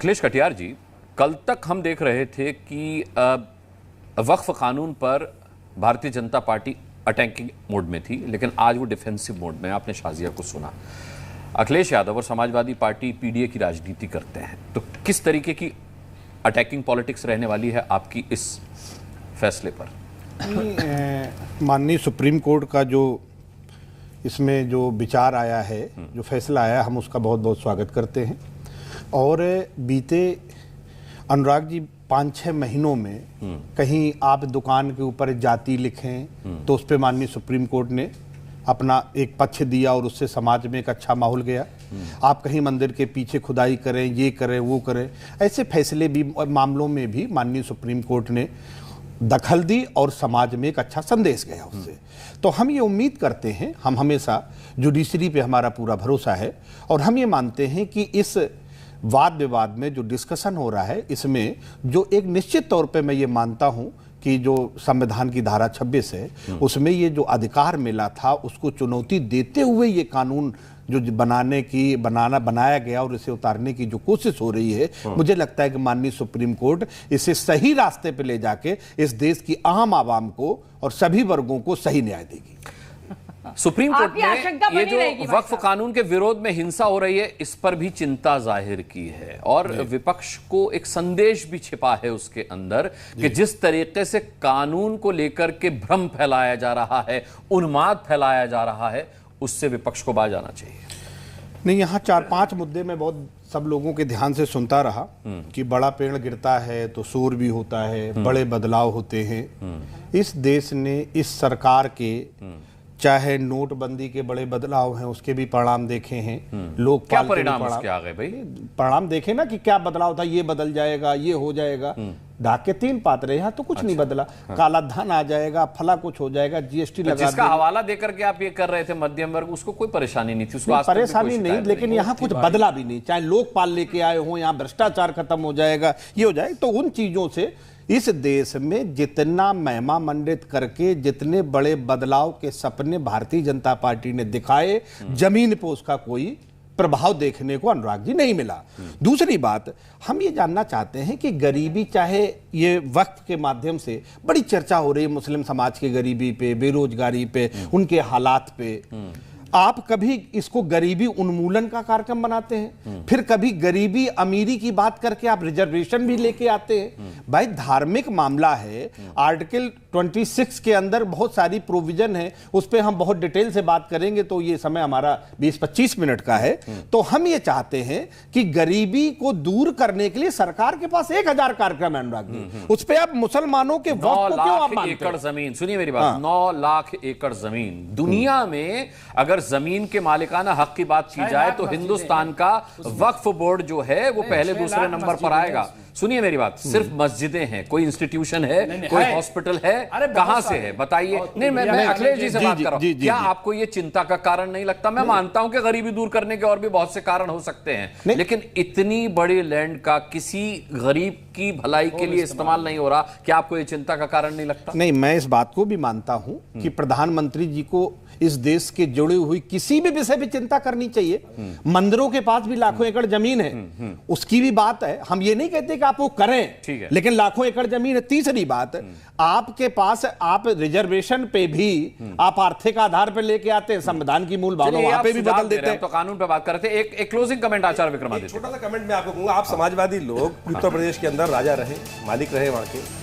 अखिलेश कटियार जी, कल तक हम देख रहे थे कि वक्फ कानून पर Bharatiya Janata party attacking mode में थी, लेकिन आज वो डिफेंसिव मोड में। आपने शाजिया को सुना। अखिलेश यादव और समाजवादी पार्टी पीडीए की राजनीति करते हैं, तो किस तरीके की अटैकिंग पॉलिटिक्स रहने वाली है आपकी इस फैसले पर? माननीय सुप्रीम कोर्ट का जो इसमें जो विचार आया है, जो फैसला आया, हम उसका बहुत बहुत स्वागत करते हैं। और बीते अनुराग जी 5-6 महीनों में कहीं आप दुकान के ऊपर जाति लिखें तो उस पर माननीय सुप्रीम कोर्ट ने अपना एक पक्ष दिया और उससे समाज में एक अच्छा माहौल गया। आप कहीं मंदिर के पीछे खुदाई करें, ये करें, वो करें, ऐसे फैसले भी मामलों में भी माननीय सुप्रीम कोर्ट ने दखल दी और समाज में एक अच्छा संदेश गया उससे। तो हम ये उम्मीद करते हैं, हम हमेशा जुडिशरी पे हमारा पूरा भरोसा है और हम ये मानते हैं कि इस वाद विवाद में जो डिस्कशन हो रहा है, इसमें जो एक निश्चित तौर पे मैं ये मानता हूं कि जो संविधान की धारा 26 है उसमें ये जो अधिकार मिला था उसको चुनौती देते हुए ये कानून जो बनाया गया और इसे उतारने की जो कोशिश हो रही है, मुझे लगता है कि माननीय सुप्रीम कोर्ट इसे सही रास्ते पे ले जाके इस देश की आम आवाम को और सभी वर्गों को सही न्याय देगी। सुप्रीम कोर्ट ने ये जो वक्फ कानून के विरोध में हिंसा हो रही है, इस पर भी चिंता जाहिर की है और विपक्ष को एक संदेश भी छिपा है उसके अंदर कि जिस तरीके से कानून को लेकर के भ्रम फैलाया जा रहा है, उन्माद फैलाया जा रहा है, उससे विपक्ष को बाज आना चाहिए। नहीं, यहाँ 4-5 मुद्दे में बहुत सब लोगों के ध्यान से सुनता रहा कि बड़ा पेड़ गिरता है तो शोर भी होता है, बड़े बदलाव होते हैं। इस देश ने, इस सरकार के, चाहे नोटबंदी के बड़े बदलाव हैं उसके भी परिणाम देखे हैं। लोग क्या परिणाम उसके आ गए भाई? परिणाम देखे ना कि क्या बदलाव था, ये बदल जाएगा, ये हो जाएगा। डाक के 3 पात्र, यहाँ तो कुछ नहीं बदला। काला धन आ जाएगा, फला कुछ हो जाएगा, जीएसटी लगा जिसका हवाला देकर के आप ये कर रहे थे मध्यम वर्ग, उसको कोई परेशानी नहीं थी, उसको परेशानी नहीं, लेकिन यहाँ कुछ बदला भी नहीं। चाहे लोकपाल लेके आए हो, यहाँ भ्रष्टाचार खत्म हो जाएगा, ये हो जाएगा। तो उन चीजों से इस देश में जितना महिमा मंडित करके जितने बड़े बदलाव के सपने भारतीय जनता पार्टी ने दिखाए, जमीन पर उसका कोई प्रभाव देखने को अनुराग जी नहीं मिला। दूसरी बात, हम ये जानना चाहते हैं कि गरीबी, चाहे ये वक्त के माध्यम से बड़ी चर्चा हो रही है मुस्लिम समाज की गरीबी पे, बेरोजगारी पे, उनके हालात पे, आप कभी इसको गरीबी उन्मूलन का कार्यक्रम बनाते हैं, फिर कभी गरीबी अमीरी की बात करके आप रिजर्वेशन भी लेके आते हैं। भाई धार्मिक मामला है, आर्टिकल 26 के अंदर बहुत सारी प्रोविजन है, उस पर हम बहुत डिटेल से बात करेंगे, तो ये समय हमारा 20-25 मिनट का है। तो हम ये चाहते हैं कि गरीबी को दूर करने के लिए सरकार के पास 1000 कार्यक्रम है अनुराग जी, उस पर आप मुसलमानों के वक्त को क्यों आप मानते हैं? एकड़ जमीन, सुनिए मेरी बात, 9 लाख एकड़ जमीन। दुनिया में अगर जमीन के मालिकाना हक की बात की जाए तो हिंदुस्तान का वक्फ बोर्ड जो है वो पहले दूसरे नंबर पर आएगा। सुनिए मेरी बात, सिर्फ मस्जिदें हैं, कोई इंस्टीट्यूशन है, कोई हॉस्पिटल है, कहां से है बताइए? नहीं, मैं अखिलेश जी से बात कर रहा हूं। क्या आपको ये चिंता का कारण नहीं लगता? मैं मानता हूं कि गरीबी दूर करने के और भी बहुत से कारण हो सकते हैं, लेकिन इतनी बड़ी लैंड का किसी गरीब की भलाई के लिए इस्तेमाल नहीं हो रहा, क्या आपको ये चिंता का कारण नहीं लगता? नहीं, मैं इस बात को भी मानता हूं कि प्रधानमंत्री जी को इस देश के जुड़ी हुई किसी भी विषय पे चिंता करनी चाहिए। मंदिरों के पास भी लाखों एकड़ जमीन है, उसकी भी बात है। हम ये नहीं कहते कि आप वो करें, ठीक है, लेकिन लाखों एकड़ जमीन है। तीसरी बात, आपके पास आप रिजर्वेशन पे भी आप आर्थिक आधार पे लेके आते हैं, संविधान की मूल भावना वहां पे भी बदल देते हैं। तो कानून पे बात करते हैं। एक क्लोजिंग कमेंट आचार्य विक्रमादित्य, छोटा सा कमेंट मैं आपको कहूंगा। आप समाजवादी लोग उत्तर प्रदेश के अंदर राजा रहे, मालिक रहे वहां के,